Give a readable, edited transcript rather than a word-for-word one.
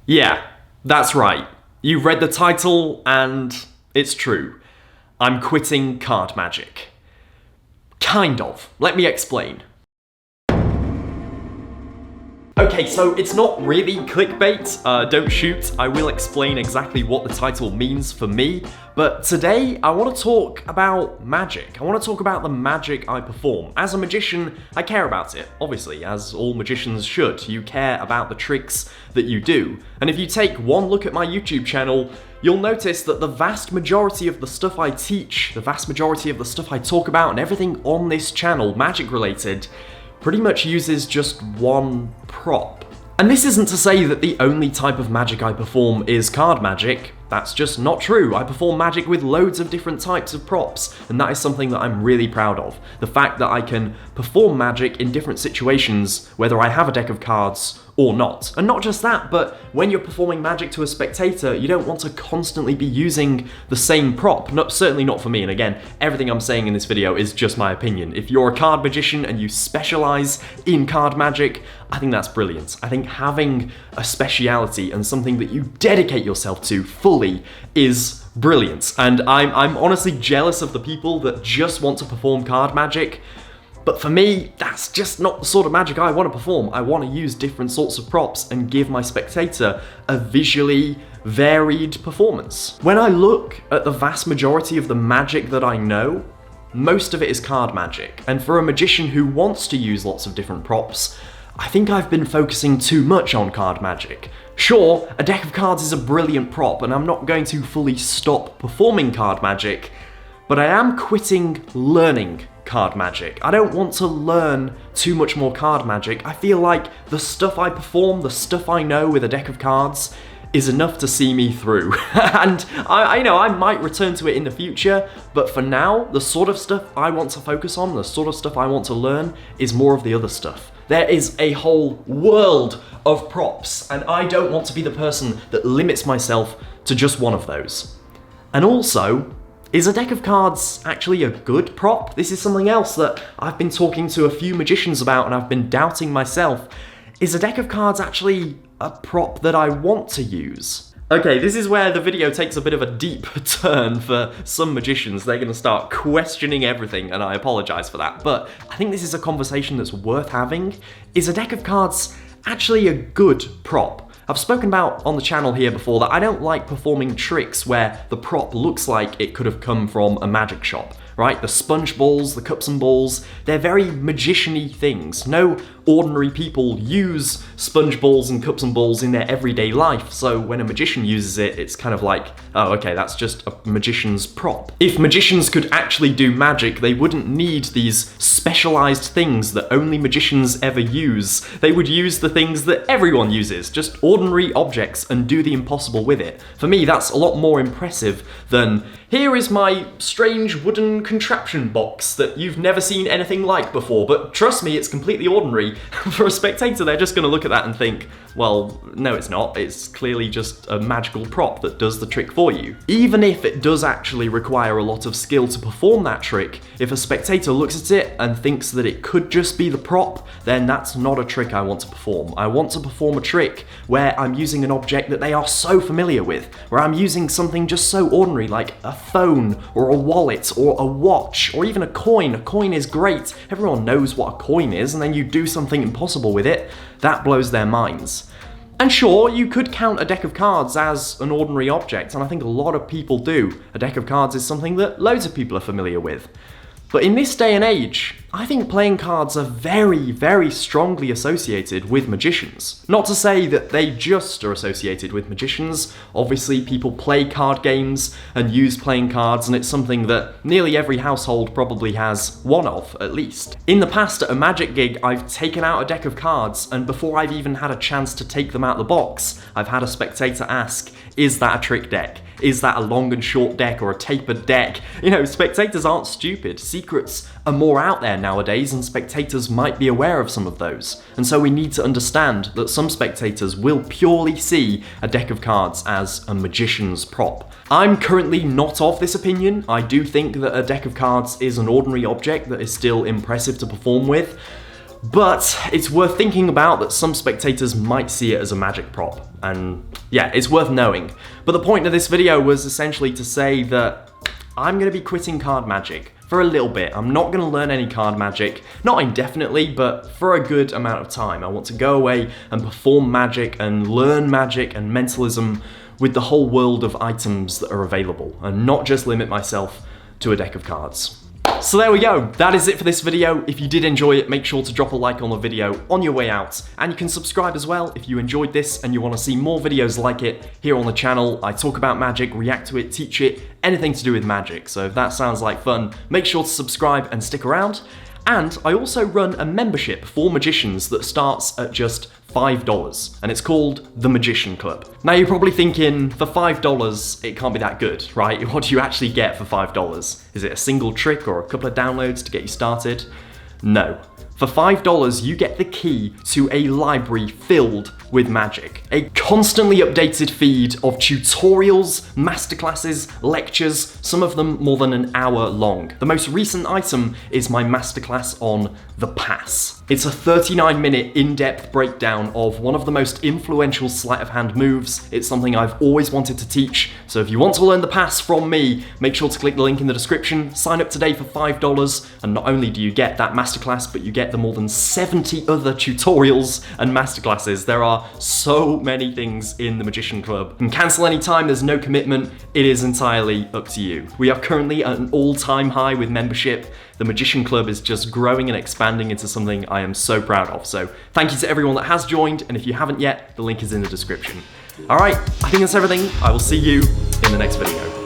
Yeah, that's right. You've read the title, and it's true. I'm quitting card magic. Kind of. Let me explain. Okay, so it's not really clickbait, don't shoot. I will explain exactly what the title means for me, but today I want to talk about magic. I want to talk about the magic I perform. As a magician, I care about it, obviously, as all magicians should. You care about the tricks that you do. And if you take one look at my YouTube channel, you'll notice that the vast majority of the stuff I teach, the vast majority of the stuff I talk about, and everything on this channel, magic related, pretty much uses just one prop. And this isn't to say that the only type of magic I perform is card magic. That's just not true. I perform magic with loads of different types of props, and that is something that I'm really proud of. The fact that I can perform magic in different situations, whether I have a deck of cards or not. And not just that, but when you're performing magic to a spectator, you don't want to constantly be using the same prop. Certainly not for me, and again, everything I'm saying in this video is just my opinion. If you're a card magician and you specialize in card magic, I think that's brilliant. I think having a speciality and something that you dedicate yourself to fully is brilliant. And I'm honestly jealous of the people that just want to perform card magic. But for me, that's just not the sort of magic I want to perform. I want to use different sorts of props and give my spectator a visually varied performance. When I look at the vast majority of the magic that I know, most of it is card magic. And for a magician who wants to use lots of different props, I think I've been focusing too much on card magic. Sure, a deck of cards is a brilliant prop, and I'm not going to fully stop performing card magic, but I am quitting learning card magic. I don't want to learn too much more card magic. I feel like the stuff I perform, the stuff I know with a deck of cards, is enough to see me through. And I might return to it in the future, but for now, the sort of stuff I want to focus on, the sort of stuff I want to learn, is more of the other stuff. There is a whole world of props, and I don't want to be the person that limits myself to just one of those. And also, is a deck of cards actually a good prop? This is something else that I've been talking to a few magicians about and I've been doubting myself. Is a deck of cards actually a prop that I want to use? Okay, this is where the video takes a bit of a deep turn for some magicians. They're going to start questioning everything, and I apologize for that. But I think this is a conversation that's worth having. Is a deck of cards actually a good prop? I've spoken about on the channel here before that I don't like performing tricks where the prop looks like it could have come from a magic shop, right? The sponge balls, the cups and balls, they're very magician-y things. No ordinary people use sponge balls and cups and balls in their everyday life, so when a magician uses it, it's kind of like, oh, okay, that's just a magician's prop. If magicians could actually do magic, they wouldn't need these specialized things that only magicians ever use. They would use the things that everyone uses, just ordinary objects, and do the impossible with it. For me, that's a lot more impressive than, here is my strange wooden contraption box that you've never seen anything like before, but trust me, it's completely ordinary. For a spectator, they're just going to look at that and think, well, no it's not, it's clearly just a magical prop that does the trick for you. Even if it does actually require a lot of skill to perform that trick, if a spectator looks at it and thinks that it could just be the prop, then that's not a trick I want to perform. I want to perform a trick where I'm using an object that they are so familiar with, where I'm using something just so ordinary like a phone or a wallet or a watch or even a coin. A coin is great. Everyone knows what a coin is, and then you do something impossible with it. That blows their minds. And sure, you could count a deck of cards as an ordinary object, and I think a lot of people do. A deck of cards is something that loads of people are familiar with. But in this day and age, I think playing cards are very, very strongly associated with magicians. Not to say that they just are associated with magicians. Obviously, people play card games and use playing cards, and it's something that nearly every household probably has one of, at least. In the past, at a magic gig, I've taken out a deck of cards, and before I've even had a chance to take them out the box, I've had a spectator ask, is that a trick deck? Is that a long and short deck or a tapered deck? You know, spectators aren't stupid. Secrets are more out there nowadays, and spectators might be aware of some of those. And so we need to understand that some spectators will purely see a deck of cards as a magician's prop. I'm currently not of this opinion. I do think that a deck of cards is an ordinary object that is still impressive to perform with. But it's worth thinking about that some spectators might see it as a magic prop, and yeah, it's worth knowing. But the point of this video was essentially to say that I'm gonna be quitting card magic for a little bit. I'm not gonna learn any card magic, not indefinitely, but for a good amount of time. I want to go away and perform magic and learn magic and mentalism with the whole world of items that are available, and not just limit myself to a deck of cards. So there we go, that is it for this video. If you did enjoy it, make sure to drop a like on the video on your way out, and you can subscribe as well if you enjoyed this and you want to see more videos like it here on the channel. I talk about magic, react to it, teach it, anything to do with magic, so if that sounds like fun, make sure to subscribe and stick around. And I also run a membership for magicians that starts at just $5, and it's called The Magician Club. Now you're probably thinking, for $5, it can't be that good, right? What do you actually get for $5? Is it a single trick or a couple of downloads to get you started? No. For $5, you get the key to a library filled with magic. A constantly updated feed of tutorials, masterclasses, lectures, some of them more than an hour long. The most recent item is my masterclass on the pass. It's a 39-minute in-depth breakdown of one of the most influential sleight of hand moves. It's something I've always wanted to teach, so if you want to learn the pass from me, make sure to click the link in the description, sign up today for $5, and not only do you get that masterclass, but you get the more than 70 other tutorials and masterclasses. There are so many things in the Magician Club. You can cancel anytime, there's no commitment, it is entirely up to you. We are currently at an all-time high with membership. The Magician Club is just growing and expanding into something I am so proud of. So thank you to everyone that has joined, and if you haven't yet, the link is in the description. All right, I think that's everything. I will see you in the next video.